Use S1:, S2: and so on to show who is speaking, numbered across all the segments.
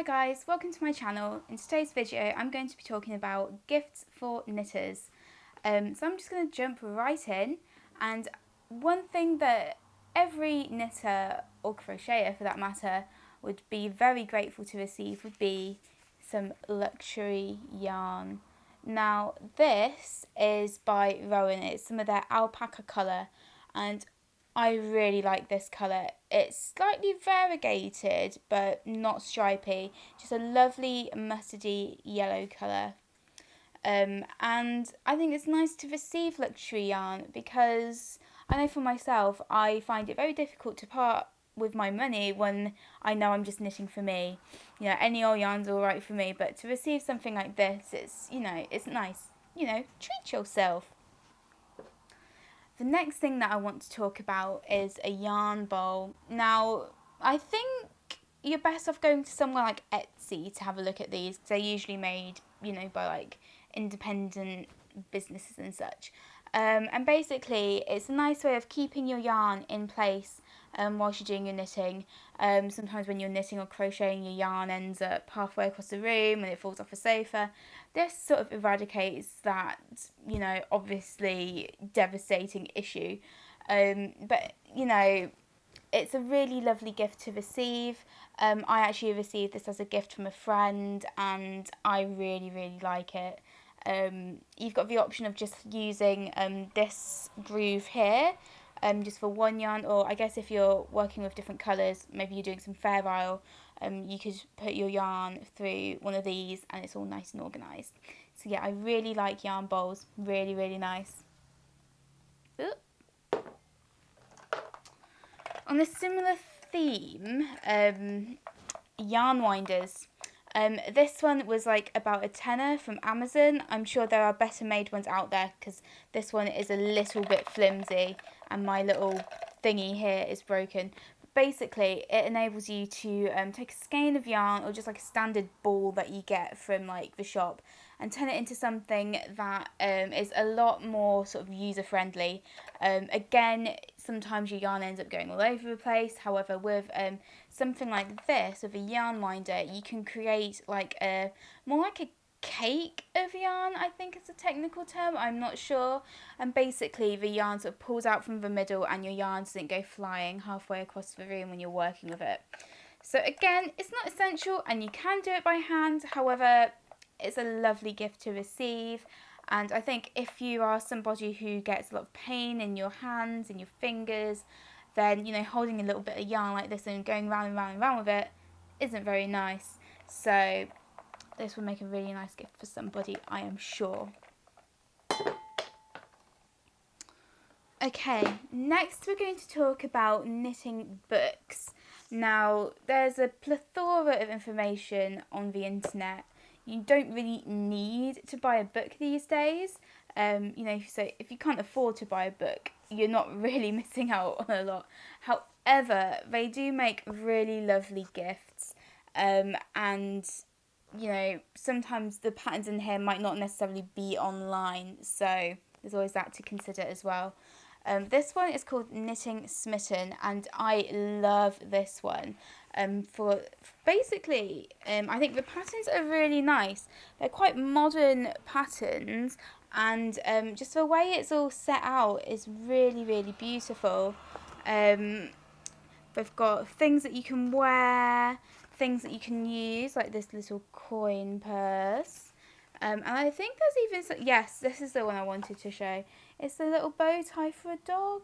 S1: Hi guys, welcome to my channel. In today's video I'm going to be talking about gifts for knitters. So I'm just going to jump right in, and one thing that every knitter or crocheter for that matter would be very grateful to receive would be some luxury yarn. Now this is by Rowan. It's some of their alpaca colour, and I really like this colour. It's slightly variegated but not stripy, just a lovely mustardy yellow colour. And I think it's nice to receive luxury yarn because I know for myself I find it very difficult to part with my money when I know I'm just knitting for me. You know, any old yarn's alright for me, but to receive something like this, it's nice. Treat yourself. The next thing that I want to talk about is a yarn bowl. Now, I think you're best off going to somewhere like Etsy to have a look at these, because they're usually made, by like independent businesses and such. And basically, it's a nice way of keeping your yarn in place whilst you're doing your knitting. Sometimes when you're knitting or crocheting, your yarn ends up halfway across the room and it falls off a sofa. This sort of eradicates that, obviously devastating issue. But it's a really lovely gift to receive. I actually received this as a gift from a friend and I really, really like it. You've got the option of just using this groove here just for one yarn, or I guess if you're working with different colours, maybe you're doing some Fair Isle, you could put your yarn through one of these and it's all nice and organised. So yeah, I really like yarn bowls, really, really nice. Ooh. On a similar theme, yarn winders. This one was like about a tenner from Amazon. I'm sure there are better made ones out there because this one is a little bit flimsy and my little thingy here is broken. But basically, it enables you to take a skein of yarn or just like a standard ball that you get from like the shop and turn it into something that is a lot more sort of user friendly. Again, sometimes your yarn ends up going all over the place. However, with something like this, with a yarn winder, you can create like more like a cake of yarn, I think is a technical term, I'm not sure. And basically the yarn sort of pulls out from the middle and your yarn doesn't go flying halfway across the room when you're working with it. So again, it's not essential and you can do it by hand. However, it's a lovely gift to receive. And I think if you are somebody who gets a lot of pain in your hands and your fingers, then, holding a little bit of yarn like this and going round and round and round with it isn't very nice. So this will make a really nice gift for somebody, I am sure. Okay, next we're going to talk about knitting books. Now, there's a plethora of information on the internet. You don't really need to buy a book these days. So if you can't afford to buy a book, you're not really missing out on a lot. However, they do make really lovely gifts, and sometimes the patterns in here might not necessarily be online, so there's always that to consider as well. This one is called Knitting Smitten, and I love this one. For basically, I think the patterns are really nice. They're quite modern patterns, and just the way it's all set out is really, really beautiful. They've got things that you can wear, things that you can use, like this little coin purse. And I think there's even, yes, this is the one I wanted to show. It's the little bow tie for a dog.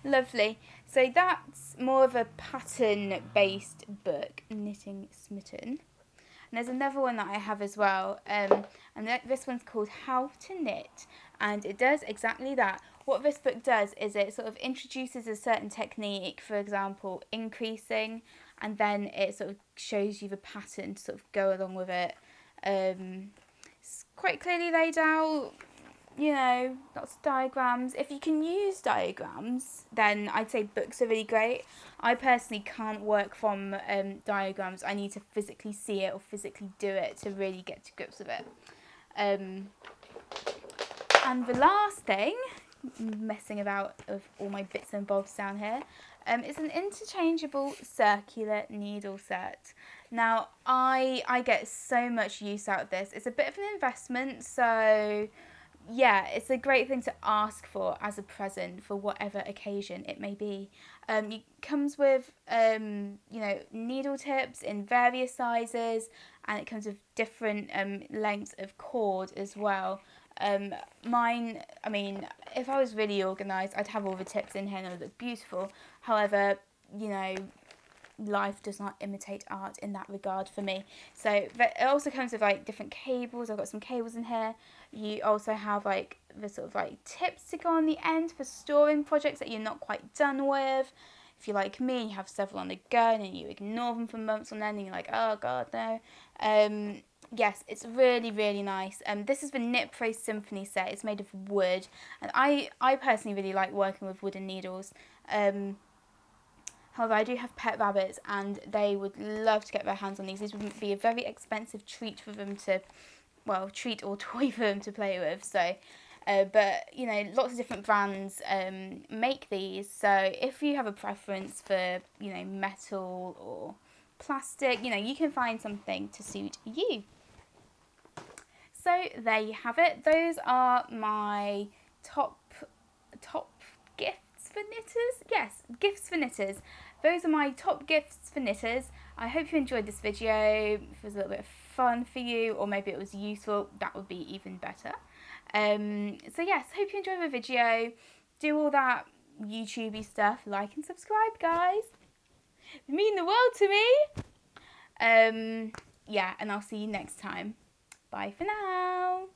S1: Lovely. So that's more of a pattern-based book, Knitting Smitten. And there's another one that I have as well, and this one's called How to Knit, and it does exactly that. What this book does is it sort of introduces a certain technique, for example, increasing, and then it sort of shows you the pattern to sort of go along with it. It's quite clearly laid out, lots of diagrams. If you can use diagrams, then I'd say books are really great. I personally can't work from diagrams. I need to physically see it or physically do it to really get to grips with it. And the last thing, messing about with all my bits and bobs down here, It's an interchangeable circular needle set. Now, I get so much use out of this. It's a bit of an investment, so yeah, it's a great thing to ask for as a present for whatever occasion it may be. It comes with needle tips in various sizes, and it comes with different lengths of cord as well. Mine, I mean, if I was really organised, I'd have all the tips in here and it would look beautiful. However, you know, life does not imitate art in that regard for me. So it also comes with like different cables. I've got some cables in here. You also have like the sort of like tips to go on the end for storing projects that you're not quite done with. If you're like me, you have several on the go and you ignore them for months on end and you're like, oh god, no. Yes, it's really, really nice. This is the Knit Pro Symphony set. It's made of wood. And I personally really like working with wooden needles. However, I do have pet rabbits and they would love to get their hands on these. These would be a very expensive treat for them to, well, treat or toy for them to play with. So, but, you know, lots of different brands make these. So if you have a preference for, you know, metal or plastic, you know, you can find something to suit you. So there you have it. Those are my top gifts for knitters. Yes, gifts for knitters. Those are my top gifts for knitters. I hope you enjoyed this video. If it was a little bit of fun for you, or maybe it was useful, that would be even better. So yes, hope you enjoyed the video. Do all that YouTubey stuff. Like and subscribe, guys. They mean the world to me. Yeah, and I'll see you next time. Bye for now.